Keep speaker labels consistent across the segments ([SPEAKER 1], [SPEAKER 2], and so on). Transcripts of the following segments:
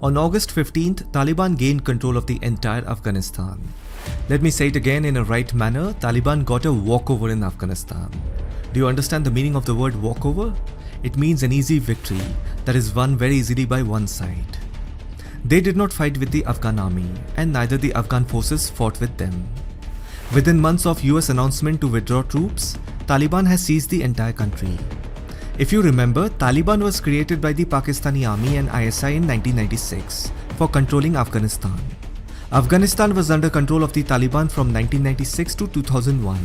[SPEAKER 1] On August 15th, Taliban gained control of the entire Afghanistan. Let me say it again in a right manner, Taliban got a walkover in Afghanistan. Do you understand the meaning of the word walkover? It means an easy victory that is won very easily by one side. They did not fight with the Afghan army, and neither the Afghan forces fought with them. Within months of US announcement to withdraw troops, Taliban has seized the entire country. If you remember, Taliban was created by the Pakistani army and ISI in 1996 for controlling Afghanistan. Afghanistan was under control of the Taliban from 1996 to 2001,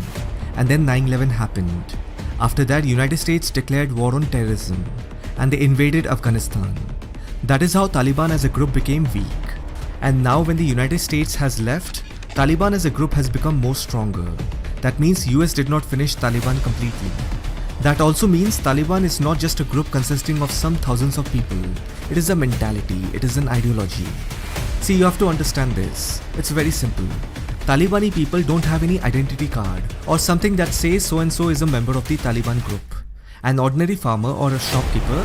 [SPEAKER 1] and then 9/11 happened. After that, United States declared war on terrorism, and they invaded Afghanistan. That is how Taliban as a group became weak. And now when the United States has left, Taliban as a group has become more stronger. That means US did not finish Taliban completely. That also means Taliban is not just a group consisting of some thousands of people. It is a mentality, it is an ideology. See, you have to understand this. It's very simple. Talibani people don't have any identity card or something that says so and so is a member of the Taliban group. An ordinary farmer or a shopkeeper,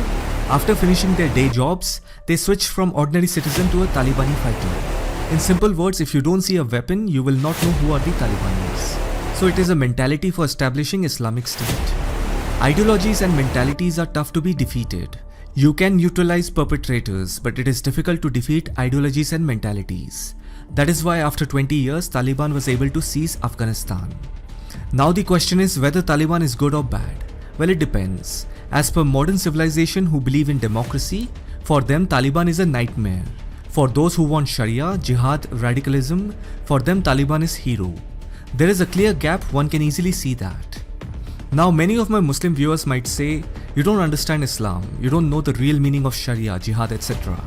[SPEAKER 1] after finishing their day jobs, they switch from ordinary citizen to a Talibani fighter. In simple words, if you don't see a weapon, you will not know who are the Talibanis. So it is a mentality for establishing Islamic State. Ideologies and mentalities are tough to be defeated. You can neutralize perpetrators, but it is difficult to defeat ideologies and mentalities. That is why after 20 years, Taliban was able to seize Afghanistan. Now the question is whether Taliban is good or bad. Well, it depends. As per modern civilization who believe in democracy, for them Taliban is a nightmare. For those who want Sharia, Jihad, radicalism, for them Taliban is hero. There is a clear gap, one can easily see that. Now many of my Muslim viewers might say, you don't understand Islam, you don't know the real meaning of Sharia, Jihad, etc.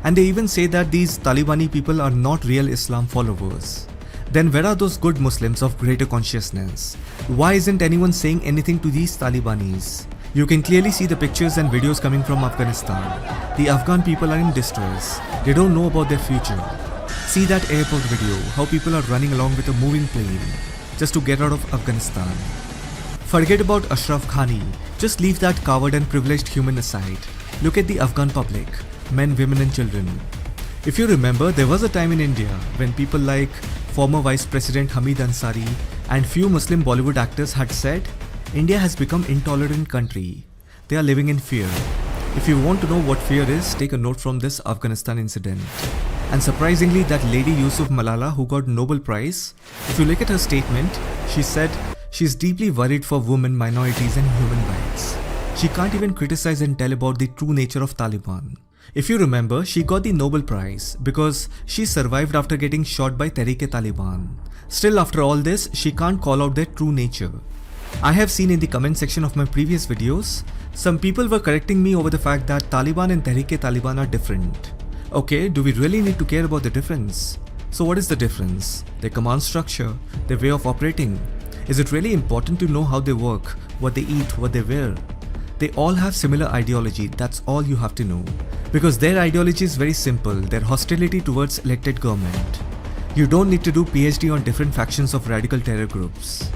[SPEAKER 1] And they even say that these Talibani people are not real Islam followers. Then where are those good Muslims of greater consciousness? Why isn't anyone saying anything to these Talibanis? You can clearly see the pictures and videos coming from Afghanistan. The Afghan people are in distress. They don't know about their future. See that airport video, how people are running along with a moving plane just to get out of Afghanistan. Forget about Ashraf Ghani, just leave that coward and privileged human aside. Look at the Afghan public, men, women and children. If you remember, there was a time in India when people like former Vice President Hamid Ansari and few Muslim Bollywood actors had said, India has become intolerant country. They are living in fear. If you want to know what fear is, take a note from this Afghanistan incident. And surprisingly, that lady Yusuf Malala who got Nobel Prize, if you look at her statement, she said she is deeply worried for women, minorities and human rights. She can't even criticize and tell about the true nature of Taliban. If you remember, she got the Nobel Prize because she survived after getting shot by Tehreek-e-Taliban. Still, after all this, she can't call out their true nature. I have seen in the comment section of my previous videos, some people were correcting me over the fact that Taliban and Tehreek-e-Taliban are different. Okay, do we really need to care about the difference? So what is the difference? Their command structure, their way of operating. Is it really important to know how they work, what they eat, what they wear? They all have similar ideology, that's all you have to know. Because their ideology is very simple, their hostility towards elected government. You don't need to do PhD on different factions of radical terror groups.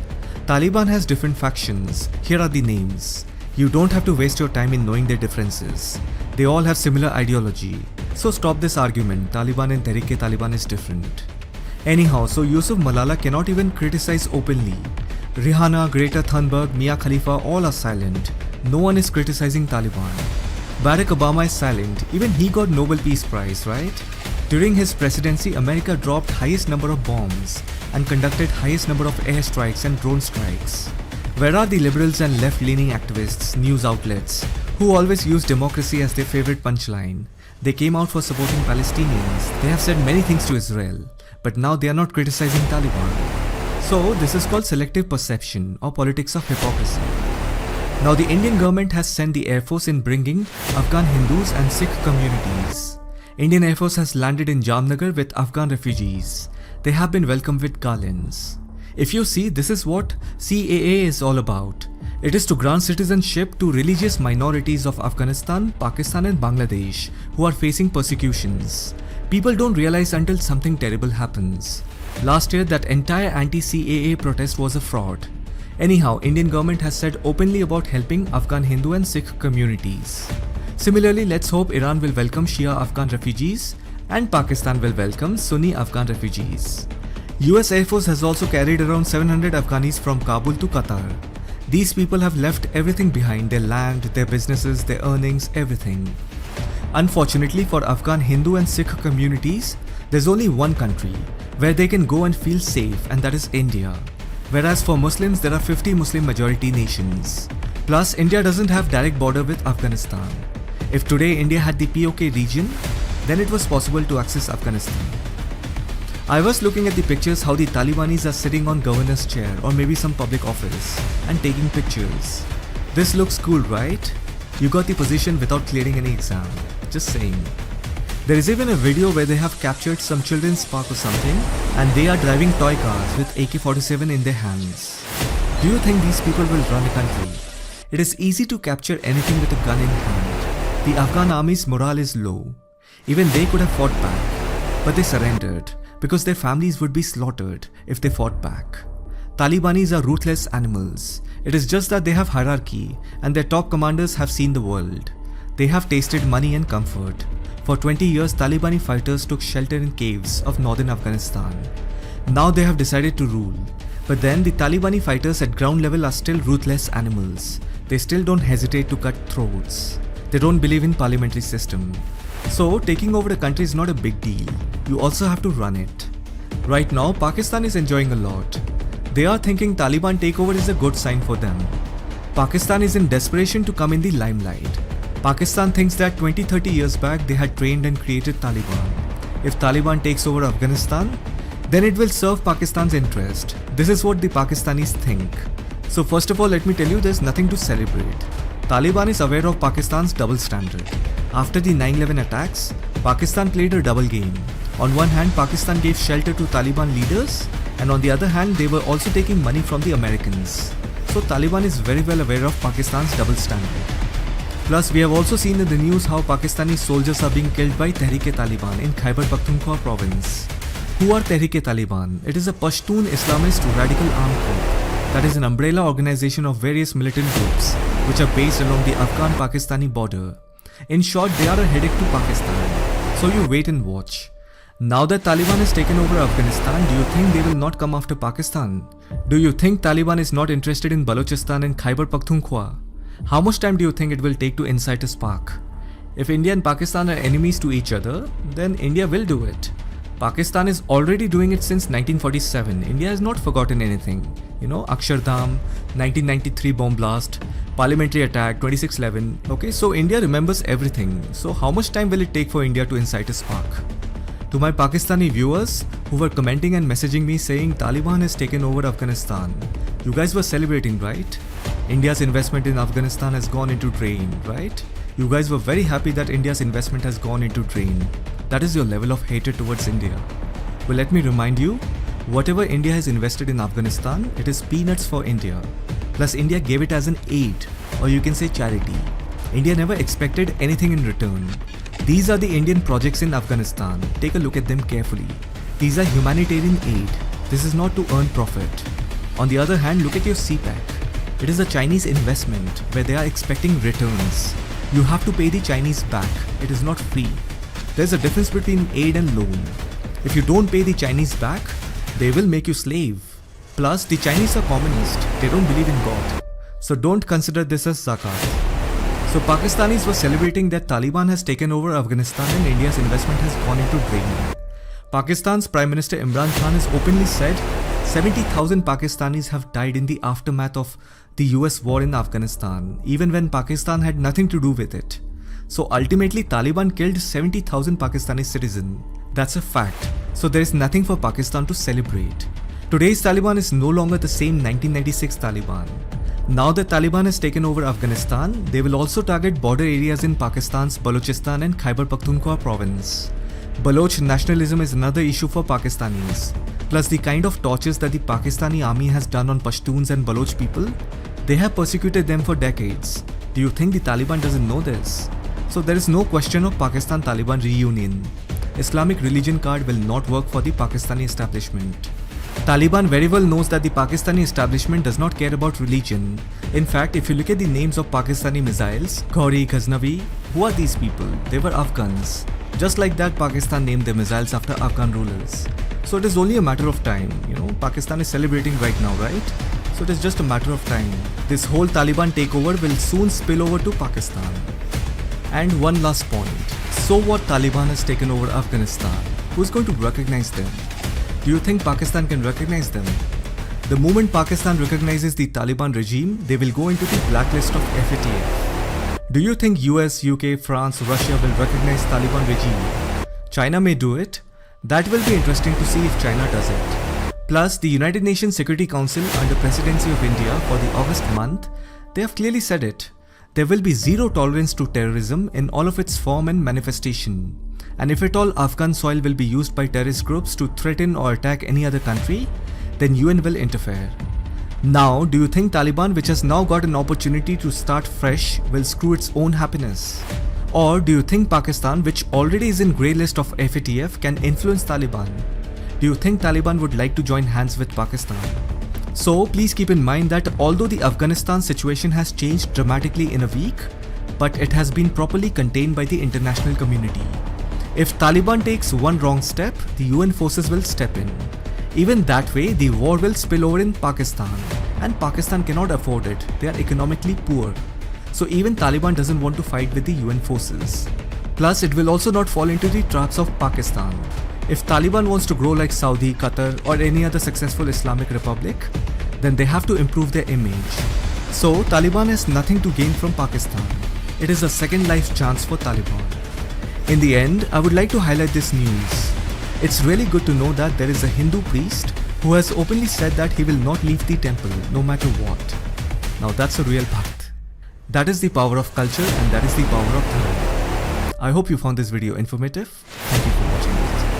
[SPEAKER 1] Taliban has different factions, here are the names. You don't have to waste your time in knowing their differences. They all have similar ideology. So stop this argument, Taliban and Tehreek-e-Taliban is different. Anyhow, so Yusuf Malala cannot even criticize openly. Rihanna, Greta Thunberg, Mia Khalifa all are silent. No one is criticizing Taliban. Barack Obama is silent. Even he got Nobel Peace Prize, right? During his presidency, America dropped highest number of bombs and conducted highest number of airstrikes and drone strikes. Where are the liberals and left-leaning activists, news outlets, who always use democracy as their favorite punchline? They came out for supporting Palestinians. They have said many things to Israel, but now they are not criticizing Taliban. So this is called selective perception or politics of hypocrisy. Now the Indian government has sent the Air Force in bringing Afghan Hindus and Sikh communities. Indian Air Force has landed in Jamnagar with Afghan refugees. They have been welcomed with garlands. If you see, this is what CAA is all about. It is to grant citizenship to religious minorities of Afghanistan, Pakistan and Bangladesh who are facing persecutions. People don't realize until something terrible happens. Last year, that entire anti-CAA protest was a fraud. Anyhow, Indian government has said openly about helping Afghan Hindu and Sikh communities. Similarly, let's hope Iran will welcome Shia Afghan refugees and Pakistan will welcome Sunni Afghan refugees. US Air Force has also carried around 700 Afghanis from Kabul to Qatar. These people have left everything behind, their land, their businesses, their earnings, everything. Unfortunately for Afghan Hindu and Sikh communities, there's only one country where they can go and feel safe, and that is India. Whereas for Muslims, there are 50 Muslim majority nations. Plus, India doesn't have direct border with Afghanistan. If today India had the POK region, then it was possible to access Afghanistan. I was looking at the pictures how the Talibanis are sitting on governor's chair or maybe some public office and taking pictures. This looks cool, right? You got the position without clearing any exam. Just saying. There is even a video where they have captured some children's park or something and they are driving toy cars with AK-47 in their hands. Do you think these people will run a country? It is easy to capture anything with a gun in hand. The Afghan army's morale is low. Even they could have fought back, but they surrendered because their families would be slaughtered if they fought back. Talibanis are ruthless animals. It is just that they have hierarchy and their top commanders have seen the world. They have tasted money and comfort. For 20 years, Talibani fighters took shelter in caves of northern Afghanistan. Now they have decided to rule. But then the Talibani fighters at ground level are still ruthless animals. They still don't hesitate to cut throats. They don't believe in parliamentary system. So taking over the country is not a big deal. You also have to run it. Right now, Pakistan is enjoying a lot. They are thinking Taliban takeover is a good sign for them. Pakistan is in desperation to come in the limelight. Pakistan thinks that 20-30 years back they had trained and created Taliban. If Taliban takes over Afghanistan, then it will serve Pakistan's interest. This is what the Pakistanis think. So first of all, let me tell you, there's nothing to celebrate. Taliban is aware of Pakistan's double standard. After the 9/11 attacks, Pakistan played a double game. On one hand, Pakistan gave shelter to Taliban leaders, and on the other hand, they were also taking money from the Americans. So Taliban is very well aware of Pakistan's double standard. Plus, we have also seen in the news how Pakistani soldiers are being killed by Tehreek-e-Taliban in Khyber Pakhtunkhwa province. Who are Tehreek-e-Taliban? It is a Pashtun Islamist radical armed group that is an umbrella organization of various militant groups which are based along the Afghan-Pakistani border. In short, they are a headache to Pakistan. So you wait and watch. Now that Taliban has taken over Afghanistan, do you think they will not come after Pakistan? Do you think Taliban is not interested in Balochistan and Khyber Pakhtunkhwa? How much time do you think it will take to incite a spark? If India and Pakistan are enemies to each other, then India will do it. Pakistan is already doing it since 1947. India has not forgotten anything. You know, Akshardham, 1993 bomb blast, parliamentary attack, 26/11. Okay, so India remembers everything. So how much time will it take for India to incite a spark? To my Pakistani viewers who were commenting and messaging me saying Taliban has taken over Afghanistan, you guys were celebrating, right? India's investment in Afghanistan has gone into drain, right? You guys were very happy that India's investment has gone into drain. That is your level of hatred towards India. Well, let me remind you, whatever India has invested in Afghanistan, it is peanuts for India. Plus, India gave it as an aid, or you can say charity. India never expected anything in return. These are the Indian projects in Afghanistan. Take a look at them carefully. These are humanitarian aid. This is not to earn profit. On the other hand, look at your CPEC. It is a Chinese investment where they are expecting returns. You have to pay the Chinese back. It is not free. There's a difference between aid and loan. If you don't pay the Chinese back, they will make you slave. Plus, the Chinese are communist. They don't believe in God. So don't consider this as zakat. So Pakistanis were celebrating that Taliban has taken over Afghanistan and India's investment has gone into drain. Pakistan's Prime Minister Imran Khan has openly said 70,000 Pakistanis have died in the aftermath of the US war in Afghanistan, even when Pakistan had nothing to do with it. So ultimately, Taliban killed 70,000 Pakistani citizens. That's a fact. So there is nothing for Pakistan to celebrate. Today's Taliban is no longer the same 1996 Taliban. Now that Taliban has taken over Afghanistan, they will also target border areas in Pakistan's Balochistan and Khyber Pakhtunkhwa province. Baloch nationalism is another issue for Pakistanis. Plus the kind of tortures that the Pakistani army has done on Pashtuns and Baloch people, they have persecuted them for decades. Do you think the Taliban doesn't know this? So there is no question of Pakistan-Taliban reunion. Islamic religion card will not work for the Pakistani establishment. Taliban very well knows that the Pakistani establishment does not care about religion. In fact, if you look at the names of Pakistani missiles, Gauri, Ghaznavi, who are these people? They were Afghans. Just like that, Pakistan named their missiles after Afghan rulers. So it is only a matter of time. Pakistan is celebrating right now, right? So it is just a matter of time. This whole Taliban takeover will soon spill over to Pakistan. And one last point. So what, Taliban has taken over Afghanistan? Who's going to recognize them? Do you think Pakistan can recognize them? The moment Pakistan recognizes the Taliban regime, they will go into the blacklist of FATF. Do you think US, UK, France, Russia will recognize Taliban regime? China may do it. That will be interesting to see if China does it. Plus, the United Nations Security Council under presidency of India for the August month, they have clearly said it. There will be zero tolerance to terrorism in all of its form and manifestation. And if at all Afghan soil will be used by terrorist groups to threaten or attack any other country, then UN will interfere. Now, do you think Taliban, which has now got an opportunity to start fresh, will screw its own happiness? Or do you think Pakistan, which already is in grey list of FATF, can influence Taliban? Do you think Taliban would like to join hands with Pakistan? So please keep in mind that although the Afghanistan situation has changed dramatically in a week, but it has been properly contained by the international community. If Taliban takes one wrong step, the UN forces will step in. Even that way, the war will spill over in Pakistan, and Pakistan cannot afford it. They are economically poor. So even Taliban doesn't want to fight with the UN forces. Plus, it will also not fall into the traps of Pakistan. If Taliban wants to grow like Saudi, Qatar or any other successful Islamic republic, then they have to improve their image. So Taliban has nothing to gain from Pakistan. It is a second life chance for Taliban. In the end, I would like to highlight this news. It's really good to know that there is a Hindu priest who has openly said that he will not leave the temple no matter what. Now that's a real Bhakt. That is the power of culture and that is the power of Dharma. I hope you found this video informative. Thank you for watching this.